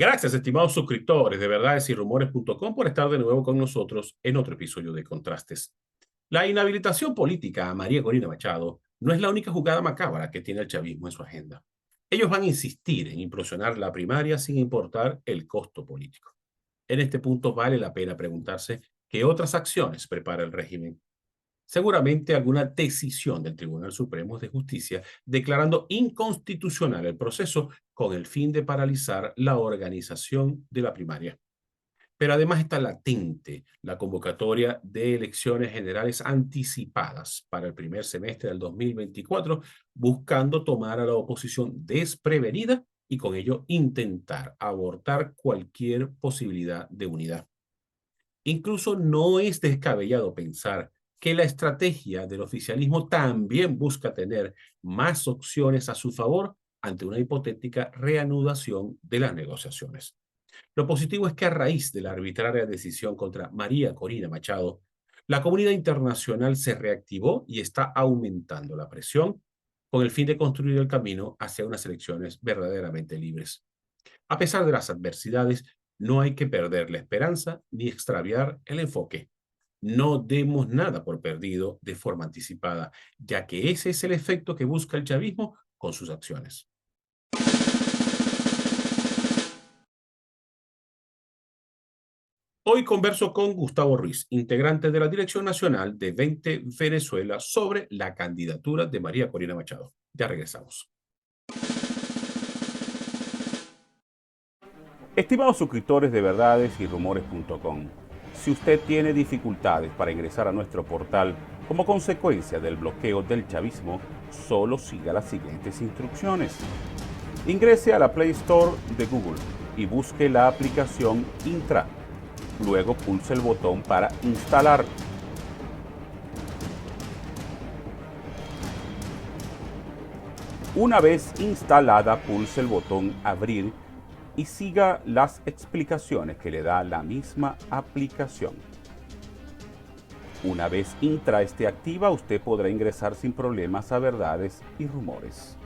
Gracias, estimados suscriptores de verdadesyRumores.com por estar de nuevo con nosotros en otro episodio de Contrastes. La inhabilitación política a María Corina Machado no es la única jugada macabra que tiene el chavismo en su agenda. Ellos van a insistir en implosionar la primaria sin importar el costo político. En este punto vale la pena preguntarse qué otras acciones prepara el régimen. Seguramente alguna decisión del Tribunal Supremo de Justicia declarando inconstitucional el proceso con el fin de paralizar la organización de la primaria. Pero además está latente la convocatoria de elecciones generales anticipadas para el primer semestre del 2024, buscando tomar a la oposición desprevenida y con ello intentar abortar cualquier posibilidad de unidad. Incluso no es descabellado pensar que la estrategia del oficialismo también busca tener más opciones a su favor ante una hipotética reanudación de las negociaciones. Lo positivo es que a raíz de la arbitraria decisión contra María Corina Machado, la comunidad internacional se reactivó y está aumentando la presión con el fin de construir el camino hacia unas elecciones verdaderamente libres. A pesar de las adversidades, no hay que perder la esperanza ni extraviar el enfoque. No demos nada por perdido de forma anticipada, ya que ese es el efecto que busca el chavismo con sus acciones. Hoy converso con Gustavo Ruiz, integrante de la Dirección Nacional de 20 Venezuela, sobre la candidatura de María Corina Machado. Ya regresamos. Estimados suscriptores de verdadesyRumores.com, si usted tiene dificultades para ingresar a nuestro portal como consecuencia del bloqueo del chavismo, solo siga las siguientes instrucciones. Ingrese a la Play Store de Google y busque la aplicación Intra. Luego pulse el botón para instalar. Una vez instalada, pulse el botón Abrir y siga las explicaciones que le da la misma aplicación. Una vez Intra esté activa, usted podrá ingresar sin problemas a Verdades y Rumores.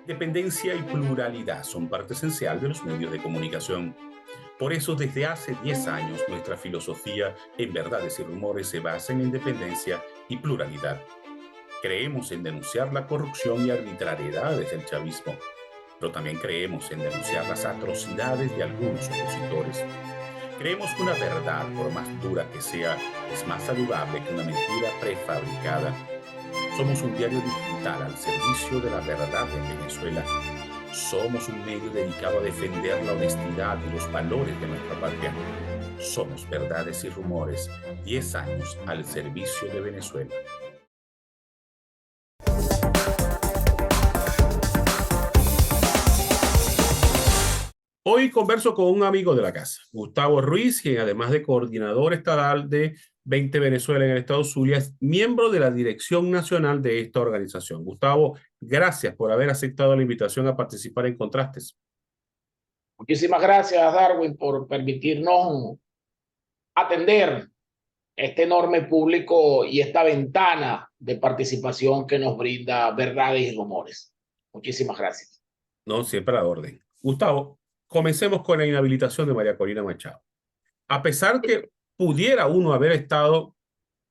Independencia y pluralidad son parte esencial de los medios de comunicación. Por eso, desde hace 10 años, nuestra filosofía en Verdades y Rumores se basa en independencia y pluralidad. Creemos en denunciar la corrupción y arbitrariedades del chavismo, pero también creemos en denunciar las atrocidades de algunos opositores. Creemos que una verdad, por más dura que sea, es más saludable que una mentira prefabricada. Somos un diario digital al servicio de la verdad en Venezuela. Somos un medio dedicado a defender la honestidad y los valores de nuestra patria. Somos Verdades y Rumores, 10 años al servicio de Venezuela. Hoy converso con un amigo de la casa, Gustavo Ruiz, quien además de coordinador estatal de 20 Venezuela en el estado Zulia, es miembro de la dirección nacional de esta organización. Gustavo, gracias por haber aceptado la invitación a participar en Contrastes. Muchísimas gracias, Darwin, por permitirnos atender este enorme público y esta ventana de participación que nos brinda Verdades y Rumores. Muchísimas gracias. No, siempre a la orden. Gustavo, comencemos con la inhabilitación de María Corina Machado. A pesar que pudiera uno haber estado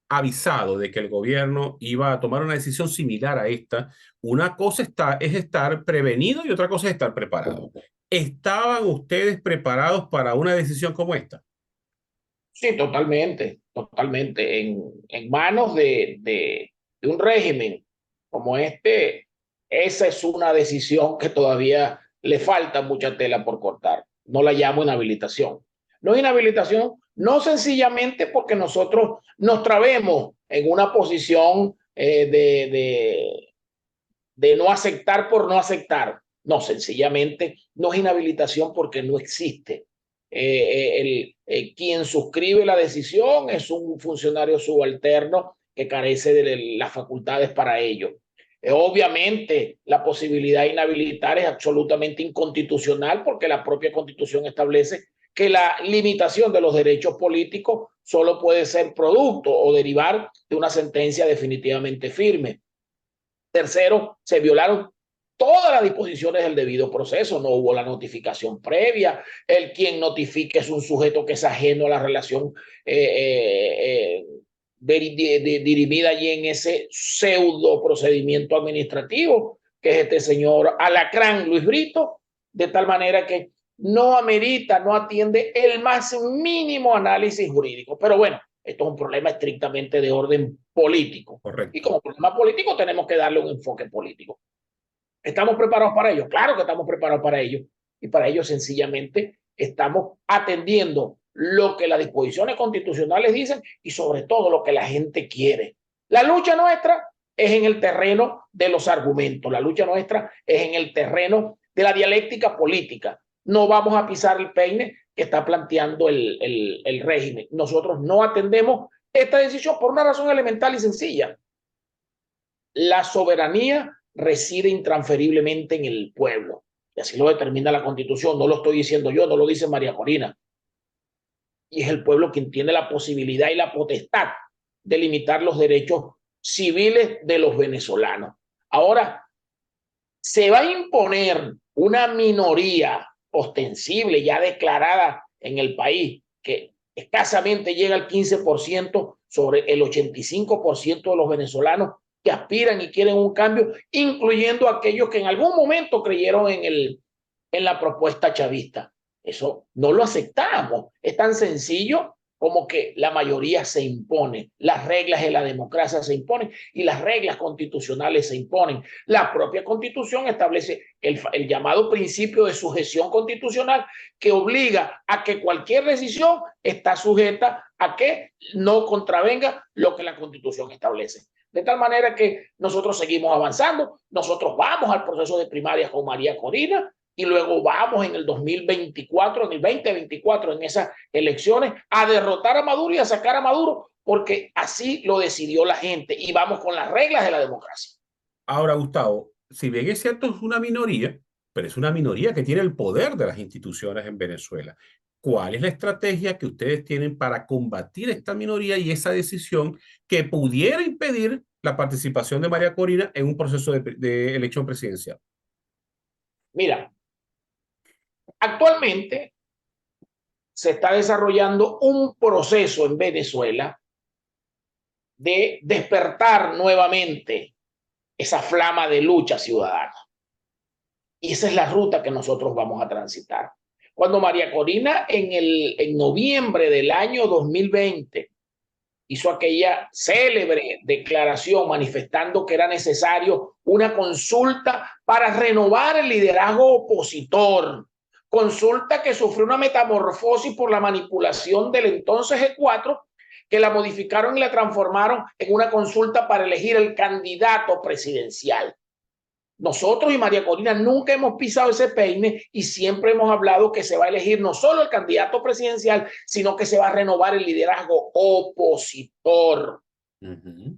avisado de que el gobierno iba a tomar una decisión similar a esta, una cosa es estar prevenido y otra cosa es estar preparado. ¿Estaban ustedes preparados para una decisión como esta? Sí, totalmente, totalmente. En manos de un régimen como este, esa es una decisión que todavía le falta mucha tela por cortar. No la llamo inhabilitación. No inhabilitación, no sencillamente porque nosotros nos trabemos en una posición de no aceptar por no aceptar. No, sencillamente no es inhabilitación porque no existe. Quien suscribe la decisión es un funcionario subalterno que carece de las facultades para ello. Obviamente, la posibilidad de inhabilitar es absolutamente inconstitucional porque la propia Constitución establece que la limitación de los derechos políticos solo puede ser producto o derivar de una sentencia definitivamente firme. Tercero, se violaron todas las disposiciones del debido proceso, no hubo la notificación previa, el quien notifique es un sujeto que es ajeno a la relación dirimida allí en ese pseudo procedimiento administrativo, que es este señor Alacrán Luis Brito, de tal manera que no amerita, no atiende el más mínimo análisis jurídico. Pero bueno, esto es un problema estrictamente de orden político. Y Correcto. como problema político tenemos que darle un enfoque político. ¿Estamos preparados para ello? Claro que estamos preparados para ello. Y para ello sencillamente estamos atendiendo lo que las disposiciones constitucionales dicen y sobre todo lo que la gente quiere. La lucha nuestra es en el terreno de los argumentos. La lucha nuestra es en el terreno de la dialéctica política. No vamos a pisar el peine que está planteando el régimen. Nosotros no atendemos esta decisión por una razón elemental y sencilla. La soberanía reside intransferiblemente en el pueblo. Y así lo determina la Constitución. No lo estoy diciendo yo, no lo dice María Corina. Y es el pueblo quien tiene la posibilidad y la potestad de limitar los derechos civiles de los venezolanos. Ahora, se va a imponer una minoría ostensible ya declarada en el país, que escasamente llega al 15% sobre el 85% de los venezolanos que aspiran y quieren un cambio, incluyendo aquellos que en algún momento creyeron en la propuesta chavista. Eso no lo aceptamos. Es tan sencillo como que la mayoría se impone, las reglas de la democracia se imponen y las reglas constitucionales se imponen. La propia Constitución establece el llamado principio de sujeción constitucional, que obliga a que cualquier decisión está sujeta a que no contravenga lo que la Constitución establece. De tal manera que nosotros seguimos avanzando, nosotros vamos al proceso de primarias con María Corina, y luego vamos en el 2024, en el 2024, en esas elecciones, a derrotar a Maduro y a sacar a Maduro, porque así lo decidió la gente y vamos con las reglas de la democracia. Ahora, Gustavo, si bien es cierto, es una minoría, pero es una minoría que tiene el poder de las instituciones en Venezuela. ¿Cuál es la estrategia que ustedes tienen para combatir esta minoría y esa decisión que pudiera impedir la participación de María Corina en un proceso de elección presidencial? Mira, actualmente se está desarrollando un proceso en Venezuela de despertar nuevamente esa flama de lucha ciudadana. Y esa es la ruta que nosotros vamos a transitar. Cuando María Corina en noviembre del año 2020 hizo aquella célebre declaración manifestando que era necesario una consulta para renovar el liderazgo opositor, consulta que sufrió una metamorfosis por la manipulación del entonces G4, que la modificaron y la transformaron en una consulta para elegir el candidato presidencial. Nosotros y María Corina nunca hemos pisado ese peine y siempre hemos hablado que se va a elegir no solo el candidato presidencial, sino que se va a renovar el liderazgo opositor.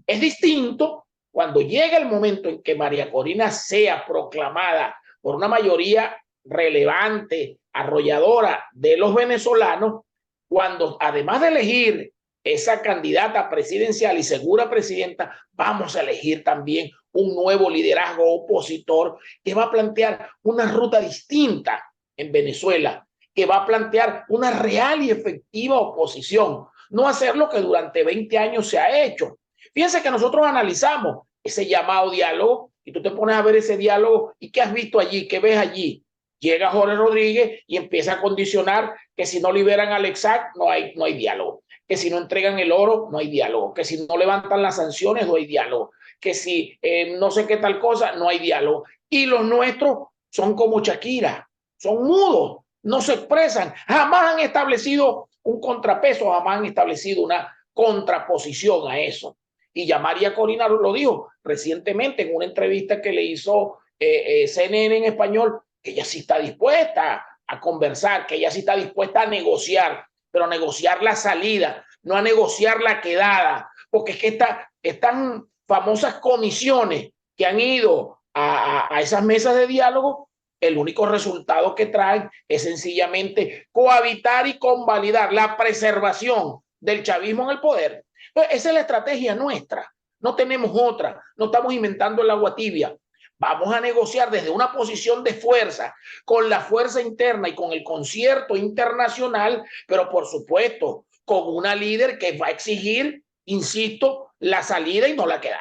Es distinto cuando llega el momento en que María Corina sea proclamada por una mayoría relevante, arrolladora de los venezolanos, cuando además de elegir esa candidata presidencial y segura presidenta, vamos a elegir también un nuevo liderazgo opositor que va a plantear una ruta distinta en Venezuela, que va a plantear una real y efectiva oposición, no hacer lo que durante 20 años se ha hecho. Fíjense que nosotros analizamos ese llamado diálogo y tú te pones a ver ese diálogo y ¿qué has visto allí? ¿Qué ves allí? Llega Jorge Rodríguez y empieza a condicionar que si no liberan a Alexac no hay diálogo, que si no entregan el oro no hay diálogo, que si no levantan las sanciones no hay diálogo, que si no sé qué tal cosa no hay diálogo. Y los nuestros son como Shakira, son mudos, no se expresan, jamás han establecido un contrapeso, jamás han establecido una contraposición a eso. Y ya María Corina lo dijo recientemente en una entrevista que le hizo CNN en español, que ella sí está dispuesta a conversar, que ella sí está dispuesta a negociar, pero a negociar la salida, no a negociar la quedada, porque es que están famosas comisiones que han ido a esas mesas de diálogo, el único resultado que traen es sencillamente cohabitar y convalidar la preservación del chavismo en el poder. Entonces, esa es la estrategia nuestra. No tenemos otra. No estamos inventando el agua tibia. Vamos a negociar desde una posición de fuerza, con la fuerza interna y con el concierto internacional, pero por supuesto, con una líder que va a exigir, insisto, la salida y no la quedada.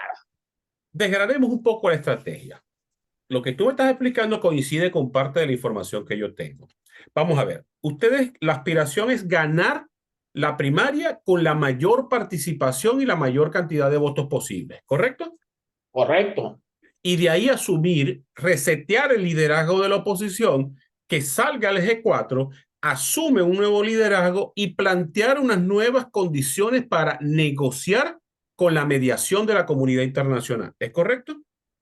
Desgranemos un poco la estrategia. Lo que tú me estás explicando coincide con parte de la información que yo tengo. Vamos a ver, ustedes, la aspiración es ganar la primaria con la mayor participación y la mayor cantidad de votos posibles, ¿correcto? Correcto. Y de ahí asumir, resetear el liderazgo de la oposición, que salga el G4, asume un nuevo liderazgo y plantear unas nuevas condiciones para negociar con la mediación de la comunidad internacional. ¿Es correcto?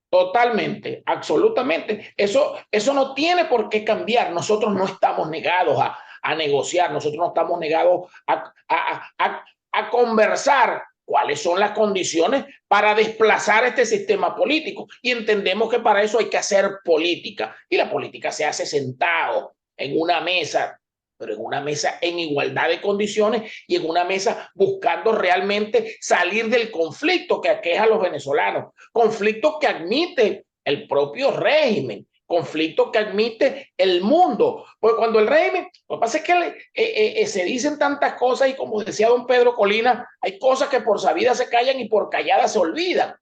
Totalmente, absolutamente. Eso no tiene por qué cambiar. Nosotros no estamos negados a negociar, nosotros no estamos negados a conversar cuáles son las condiciones para desplazar este sistema político. Y entendemos que para eso hay que hacer política. Y la política se hace sentado en una mesa, pero en una mesa en igualdad de condiciones y en una mesa buscando realmente salir del conflicto que aqueja a los venezolanos, conflicto que admite el propio régimen, conflicto que admite el mundo. Porque cuando el régimen, lo que pasa es que se dicen tantas cosas y como decía don Pedro Colina, hay cosas que por sabidas se callan y por calladas se olvidan.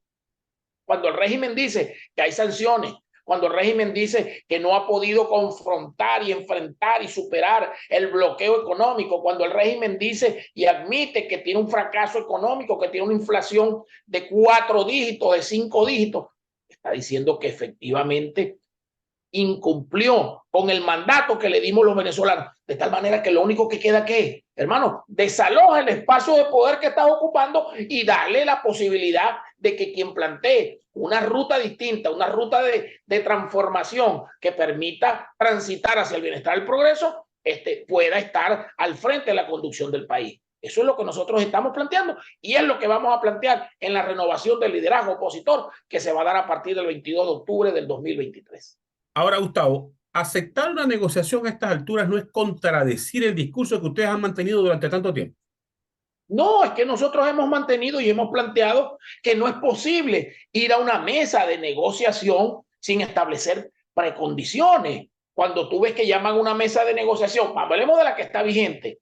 Cuando el régimen dice que hay sanciones, cuando el régimen dice que no ha podido confrontar y enfrentar y superar el bloqueo económico, cuando el régimen dice y admite que tiene un fracaso económico, que tiene una inflación de 4 dígitos, de 5 dígitos, está diciendo que efectivamente incumplió con el mandato que le dimos los venezolanos, de tal manera que lo único que queda que, hermano, desaloja el espacio de poder que estás ocupando y darle la posibilidad de que quien plantee una ruta distinta, una ruta de transformación que permita transitar hacia el bienestar y el progreso, pueda estar al frente de la conducción del país. Eso es lo que nosotros estamos planteando y es lo que vamos a plantear en la renovación del liderazgo opositor que se va a dar a partir del 22 de octubre del 2023. Ahora, Gustavo, aceptar una negociación a estas alturas no es contradecir el discurso que ustedes han mantenido durante tanto tiempo. No, es que nosotros hemos mantenido y hemos planteado que no es posible ir a una mesa de negociación sin establecer precondiciones. Cuando tú ves que llaman a una mesa de negociación, hablemos de la que está vigente.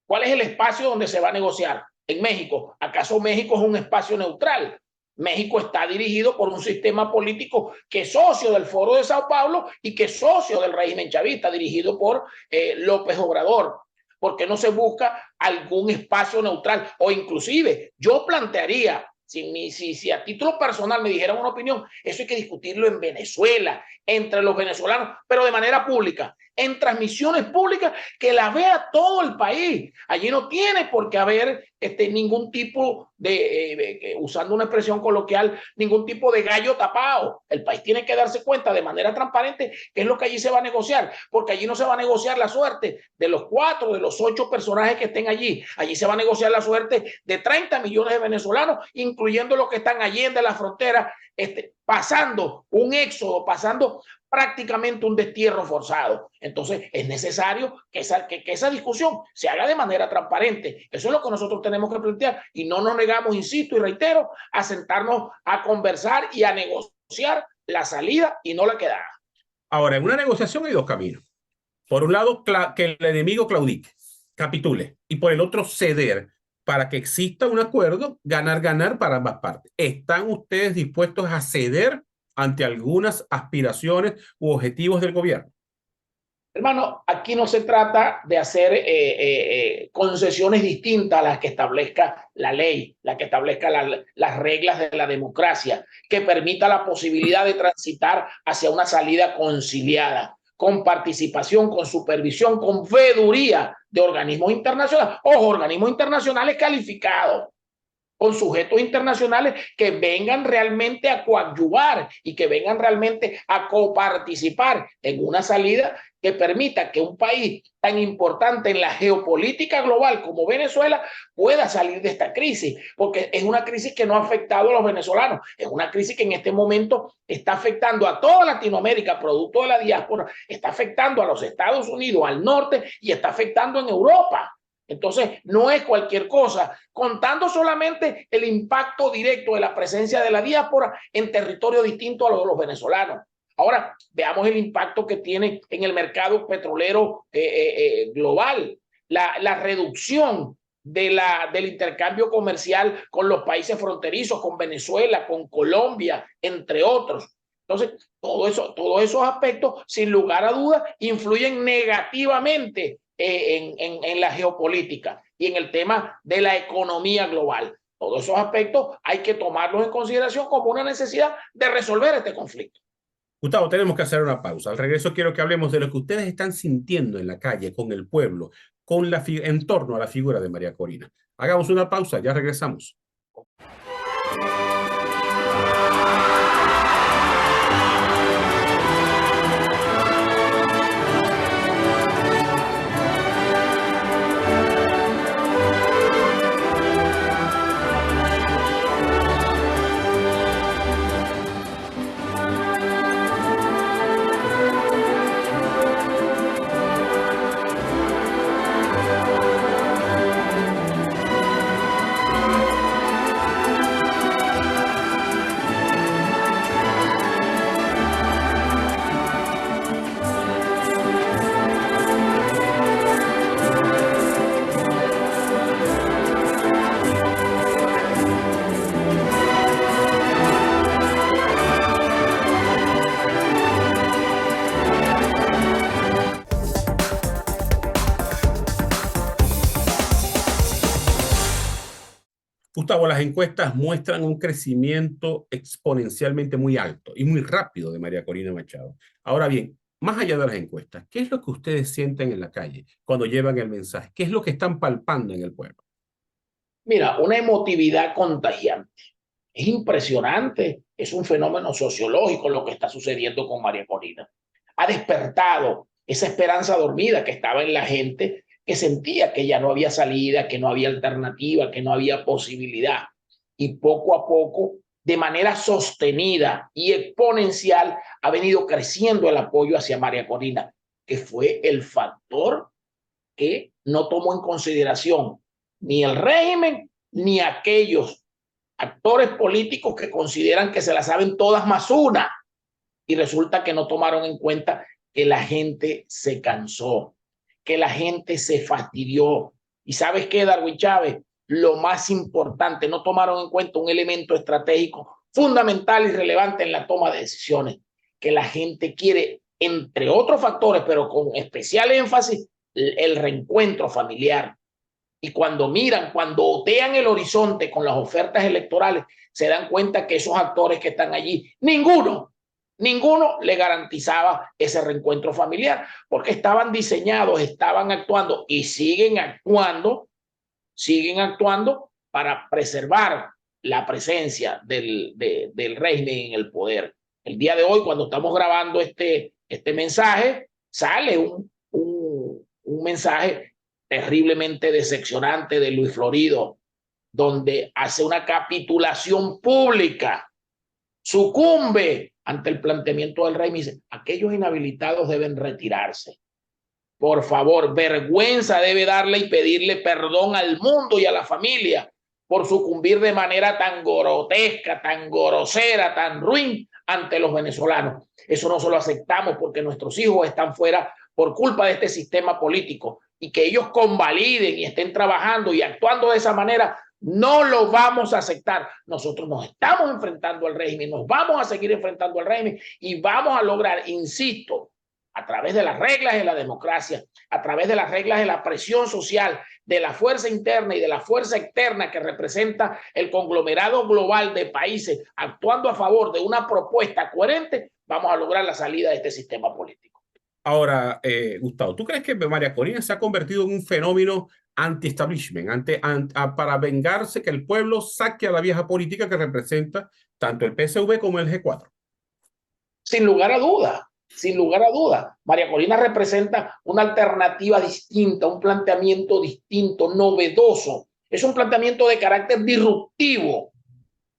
¿Cuál es el espacio donde se va a negociar? En México. ¿Acaso México es un espacio neutral? México está dirigido por un sistema político que es socio del Foro de Sao Paulo y que es socio del régimen chavista, dirigido por López Obrador. ¿Por qué no se busca algún espacio neutral? O inclusive yo plantearía, si a título personal me dijeran una opinión, eso hay que discutirlo en Venezuela, entre los venezolanos, pero de manera pública, en transmisiones públicas que la vea todo el país. Allí no tiene por qué haber ningún tipo de, usando una expresión coloquial, ningún tipo de gallo tapado. El país tiene que darse cuenta de manera transparente qué es lo que allí se va a negociar, porque allí no se va a negociar la suerte de los 4, de los 8 personajes que estén allí. Allí se va a negociar la suerte de 30 millones de venezolanos, incluyendo los que están allí en la frontera, pasando un éxodo, pasando prácticamente un destierro forzado. Entonces es necesario que esa discusión se haga de manera transparente. Eso es lo que nosotros tenemos que plantear y no nos negamos, insisto y reitero, a sentarnos a conversar y a negociar la salida y no la quedada. Ahora, en una negociación hay dos caminos. Por un lado, que el enemigo claudique, capitule, y por el otro, ceder para que exista un acuerdo, ganar para ambas partes. ¿Están ustedes dispuestos a ceder ante algunas aspiraciones u objetivos del gobierno? Hermano, aquí no se trata de hacer concesiones distintas a las que establezca la ley, las que establezca las reglas de la democracia, que permita la posibilidad de transitar hacia una salida conciliada, con participación, con supervisión, con veeduría de organismos internacionales, ojo, organismos internacionales calificados, con sujetos internacionales que vengan realmente a coadyuvar y que vengan realmente a coparticipar en una salida que permita que un país tan importante en la geopolítica global como Venezuela pueda salir de esta crisis, porque es una crisis que no ha afectado a los venezolanos, es una crisis que en este momento está afectando a toda Latinoamérica, producto de la diáspora, está afectando a los Estados Unidos, al norte, y está afectando en Europa. Entonces, no es cualquier cosa, contando solamente el impacto directo de la presencia de la diáspora en territorio distinto a los venezolanos. Ahora, veamos el impacto que tiene en el mercado petrolero global, la reducción del intercambio comercial con los países fronterizos, con Venezuela, con Colombia, entre otros. Entonces, todos esos aspectos, sin lugar a dudas, influyen negativamente en la geopolítica y en el tema de la economía global. Todos esos aspectos hay que tomarlos en consideración como una necesidad de resolver este conflicto. Gustavo, tenemos que hacer una pausa. Al regreso quiero que hablemos de lo que ustedes están sintiendo en la calle, con el pueblo, en torno a la figura de María Corina. Hagamos una pausa, ya regresamos. Gustavo, las encuestas muestran un crecimiento exponencialmente muy alto y muy rápido de María Corina Machado. Ahora bien, más allá de las encuestas, ¿qué es lo que ustedes sienten en la calle cuando llevan el mensaje? ¿Qué es lo que están palpando en el pueblo? Mira, una emotividad contagiante. Es impresionante, es un fenómeno sociológico lo que está sucediendo con María Corina. Ha despertado esa esperanza dormida que estaba en la gente, que sentía que ya no había salida, que no había alternativa, que no había posibilidad. Y poco a poco, de manera sostenida y exponencial, ha venido creciendo el apoyo hacia María Corina, que fue el factor que no tomó en consideración ni el régimen ni aquellos actores políticos que consideran que se la saben todas más una, y resulta que no tomaron en cuenta que la gente se cansó, que la gente se fastidió. ¿Y sabes qué, Darwin Chávez? Lo más importante, no tomaron en cuenta un elemento estratégico fundamental y relevante en la toma de decisiones, que la gente quiere, entre otros factores, pero con especial énfasis, el reencuentro familiar. Y cuando miran, cuando otean el horizonte con las ofertas electorales, se dan cuenta que esos actores que están allí, ninguno le garantizaba ese reencuentro familiar, porque estaban diseñados, estaban actuando y siguen para preservar la presencia del régimen en el poder. El día de hoy, cuando estamos grabando este mensaje, sale un mensaje terriblemente decepcionante de Luis Florido, donde hace una capitulación pública, sucumbe ante el planteamiento del rey y dice, aquellos inhabilitados deben retirarse. Por favor, vergüenza debe darle y pedirle perdón al mundo y a la familia por sucumbir de manera tan grotesca, tan grosera, tan ruin ante los venezolanos. Eso no se lo aceptamos porque nuestros hijos están fuera por culpa de este sistema político, y que ellos convaliden y estén trabajando y actuando de esa manera, no lo vamos a aceptar. Nosotros nos estamos enfrentando al régimen, nos vamos a seguir enfrentando al régimen y vamos a lograr, insisto, a través de las reglas de la democracia, a través de las reglas de la presión social, de la fuerza interna y de la fuerza externa que representa el conglomerado global de países actuando a favor de una propuesta coherente, vamos a lograr la salida de este sistema político. Ahora, Gustavo, ¿tú crees que María Corina se ha convertido en un fenómeno anti-establishment, para vengarse que el pueblo saque a la vieja política que representa tanto el PSV como el G4. Sin lugar a duda, sin lugar a duda. María Corina representa una alternativa distinta, un planteamiento distinto, novedoso. Es un planteamiento de carácter disruptivo.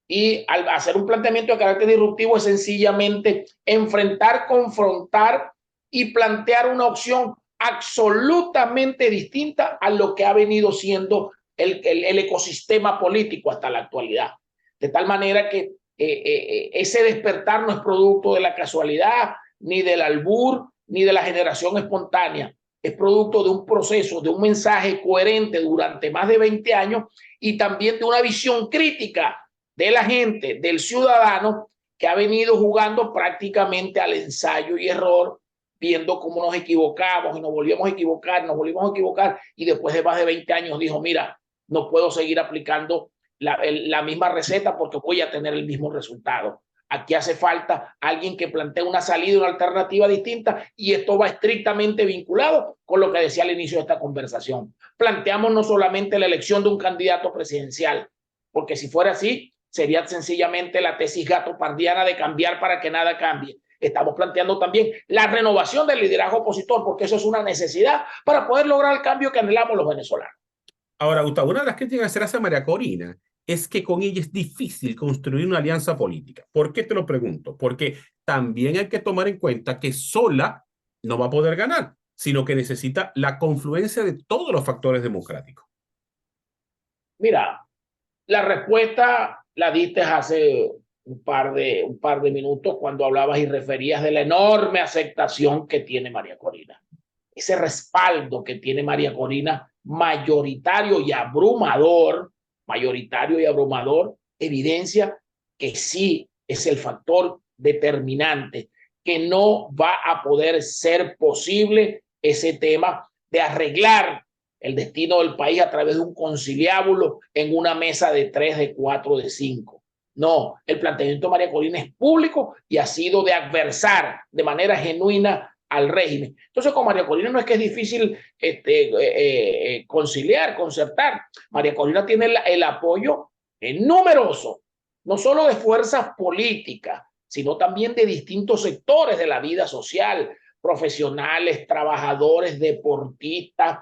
Y al hacer un planteamiento de carácter disruptivo es sencillamente enfrentar, confrontar y plantear una opción absolutamente distinta a lo que ha venido siendo el ecosistema político hasta la actualidad. De tal manera que ese despertar no es producto de la casualidad, ni del albur, ni de la generación espontánea. Es producto de un proceso, de un mensaje coherente durante más de 20 años y también de una visión crítica de la gente, del ciudadano, que ha venido jugando prácticamente al ensayo y error, viendo cómo nos equivocamos y nos volvíamos a equivocar, y después de más de 20 años dijo, mira, no puedo seguir aplicando la misma receta porque voy a tener el mismo resultado. Aquí hace falta alguien que plantee una salida, una alternativa distinta, y esto va estrictamente vinculado con lo que decía al inicio de esta conversación. Planteamos no solamente la elección de un candidato presidencial, porque si fuera así, sería sencillamente la tesis gatopardiana de cambiar para que nada cambie. Estamos planteando también la renovación del liderazgo opositor, porque eso es una necesidad para poder lograr el cambio que anhelamos los venezolanos. Ahora, Gustavo, una de las críticas que se le hace a María Corina es que con ella es difícil construir una alianza política. ¿Por qué te lo pregunto? Porque también hay que tomar en cuenta que sola no va a poder ganar, sino que necesita la confluencia de todos los factores democráticos. Mira, la respuesta la diste hace un par de minutos cuando hablabas y referías de la enorme aceptación que tiene María Corina. Ese respaldo que tiene María Corina, mayoritario y abrumador, evidencia que sí es el factor determinante, que no va a poder ser posible ese tema de arreglar el destino del país a través de un conciliábulo en una mesa de 3, de 4, de 5. No, el planteamiento de María Corina es público y ha sido de adversar de manera genuina al régimen. Entonces, con María Corina no es que es difícil conciliar, concertar. María Corina tiene el apoyo numeroso, no solo de fuerzas políticas, sino también de distintos sectores de la vida social, profesionales, trabajadores, deportistas,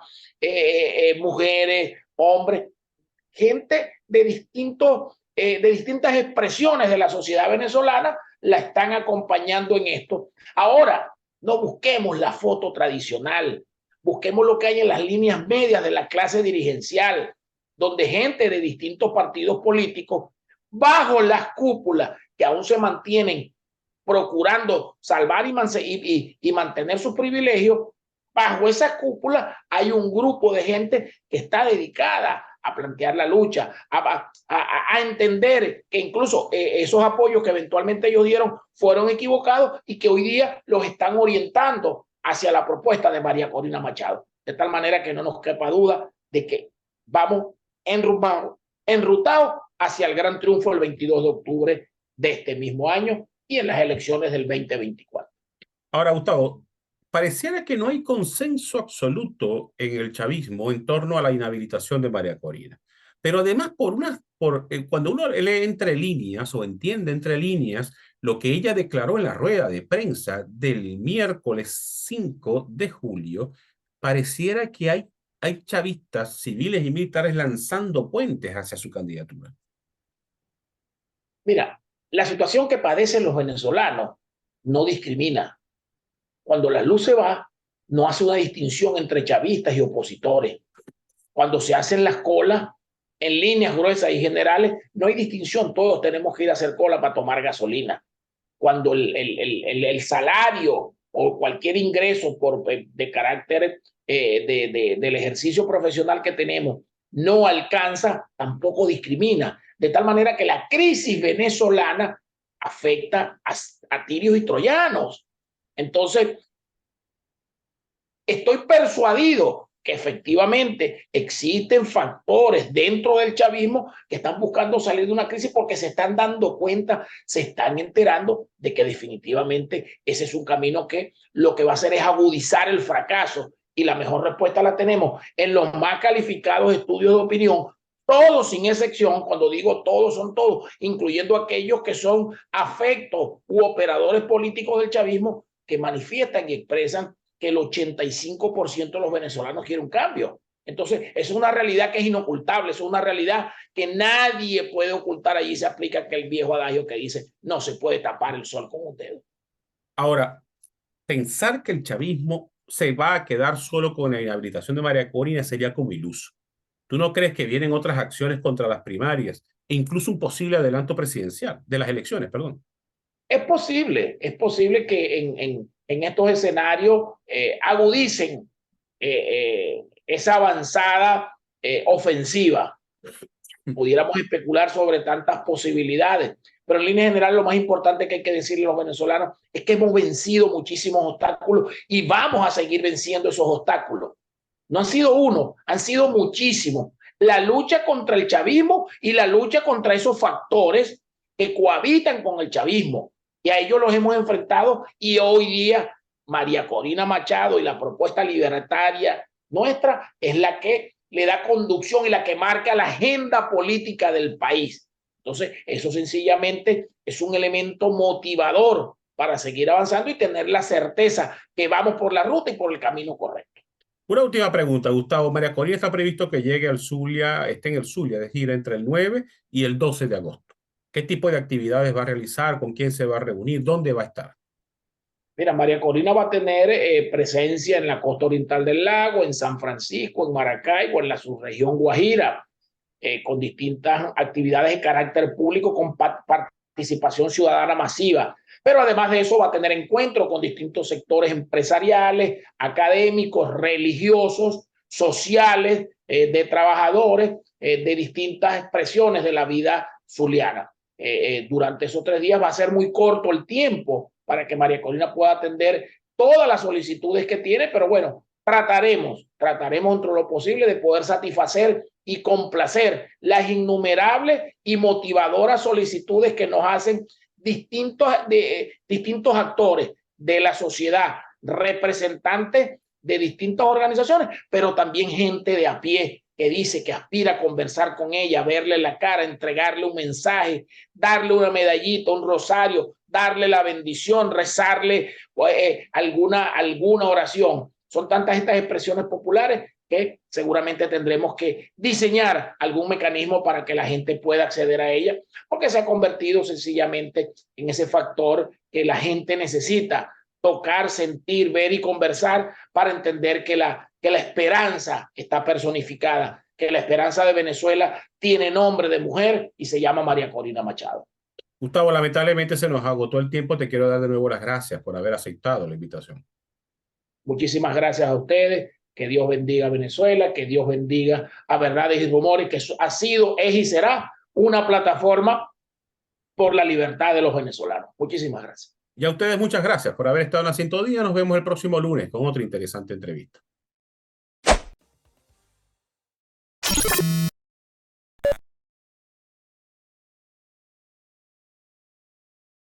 mujeres, hombres, gente de distintas expresiones de la sociedad venezolana la están acompañando en esto. Ahora, no busquemos la foto tradicional, busquemos lo que hay en las líneas medias de la clase dirigencial, donde gente de distintos partidos políticos, bajo las cúpulas que aún se mantienen procurando salvar y mantener sus privilegios, bajo esa cúpula hay un grupo de gente que está dedicada a plantear la lucha, a entender que incluso esos apoyos que eventualmente ellos dieron fueron equivocados y que hoy día los están orientando hacia la propuesta de María Corina Machado. De tal manera que no nos quepa duda de que vamos enrutados hacia el gran triunfo el 22 de octubre de este mismo año y en las elecciones del 2024. Ahora, Gustavo, pareciera que no hay consenso absoluto en el chavismo en torno a la inhabilitación de María Corina. Pero además, cuando uno lee entre líneas o entiende entre líneas lo que ella declaró en la rueda de prensa del miércoles 5 de julio, pareciera que hay chavistas civiles y militares lanzando puentes hacia su candidatura. Mira, la situación que padecen los venezolanos no discrimina. Cuando la luz se va, no hace una distinción entre chavistas y opositores. Cuando se hacen las colas, en líneas gruesas y generales, no hay distinción. Todos tenemos que ir a hacer cola para tomar gasolina. Cuando el salario o cualquier ingreso de carácter del ejercicio profesional que tenemos no alcanza, tampoco discrimina. De tal manera que la crisis venezolana afecta a tirios y troyanos. Entonces, estoy persuadido que efectivamente existen factores dentro del chavismo que están buscando salir de una crisis porque se están dando cuenta, se están enterando de que definitivamente ese es un camino que lo que va a hacer es agudizar el fracaso Y la mejor respuesta la tenemos en los más calificados estudios de opinión, todos sin excepción. Cuando digo todos, son todos, incluyendo aquellos que son afectos u operadores políticos del chavismo, que manifiestan y expresan que el 85% de los venezolanos quiere un cambio. Entonces, es una realidad que es inocultable, es una realidad que nadie puede ocultar. Allí se aplica aquel viejo adagio que dice, no se puede tapar el sol con un dedo. Ahora, pensar que el chavismo se va a quedar solo con la inhabilitación de María Corina sería como iluso. ¿Tú no crees que vienen otras acciones contra las primarias e incluso un posible adelanto presidencial de las elecciones, perdón? Es posible que en estos escenarios agudicen esa avanzada ofensiva. Pudiéramos especular sobre tantas posibilidades, pero en línea general lo más importante que hay que decirle a los venezolanos es que hemos vencido muchísimos obstáculos y vamos a seguir venciendo esos obstáculos. No han sido uno, han sido muchísimos. La lucha contra el chavismo y la lucha contra esos factores que cohabitan con el chavismo. Y a ellos los hemos enfrentado y hoy día María Corina Machado y la propuesta libertaria nuestra es la que le da conducción y la que marca la agenda política del país. Entonces, eso sencillamente es un elemento motivador para seguir avanzando y tener la certeza que vamos por la ruta y por el camino correcto. Una última pregunta, Gustavo. María Corina está previsto que llegue al Zulia, esté en el Zulia de gira entre el 9 y el 12 de agosto. ¿Qué tipo de actividades va a realizar? ¿Con quién se va a reunir? ¿Dónde va a estar? Mira, María Corina va a tener presencia en la costa oriental del lago, en San Francisco, en Maracaibo, en la subregión Guajira, con distintas actividades de carácter público con participación ciudadana masiva. Pero además de eso va a tener encuentros con distintos sectores empresariales, académicos, religiosos, sociales, de trabajadores, de distintas expresiones de la vida zuliana. Durante esos 3 días va a ser muy corto el tiempo para que María Corina pueda atender todas las solicitudes que tiene, pero bueno, trataremos dentro de lo posible de poder satisfacer y complacer las innumerables y motivadoras solicitudes que nos hacen distintos actores de la sociedad, representantes de distintas organizaciones, pero también gente de a pie que dice que aspira a conversar con ella, verle la cara, entregarle un mensaje, darle una medallita, un rosario, darle la bendición, rezarle alguna oración. Son tantas estas expresiones populares que seguramente tendremos que diseñar algún mecanismo para que la gente pueda acceder a ella, porque se ha convertido sencillamente en ese factor que la gente necesita tocar, sentir, ver y conversar para entender que la esperanza está personificada, que la esperanza de Venezuela tiene nombre de mujer y se llama María Corina Machado. Gustavo, lamentablemente se nos agotó el tiempo. Te quiero dar de nuevo las gracias por haber aceptado la invitación. Muchísimas gracias a ustedes. Que Dios bendiga a Venezuela, que Dios bendiga a Verdades y Rumores, que ha sido, es y será una plataforma por la libertad de los venezolanos. Muchísimas gracias. Y a ustedes muchas gracias por haber estado en la sintonía. Nos vemos el próximo lunes con otra interesante entrevista.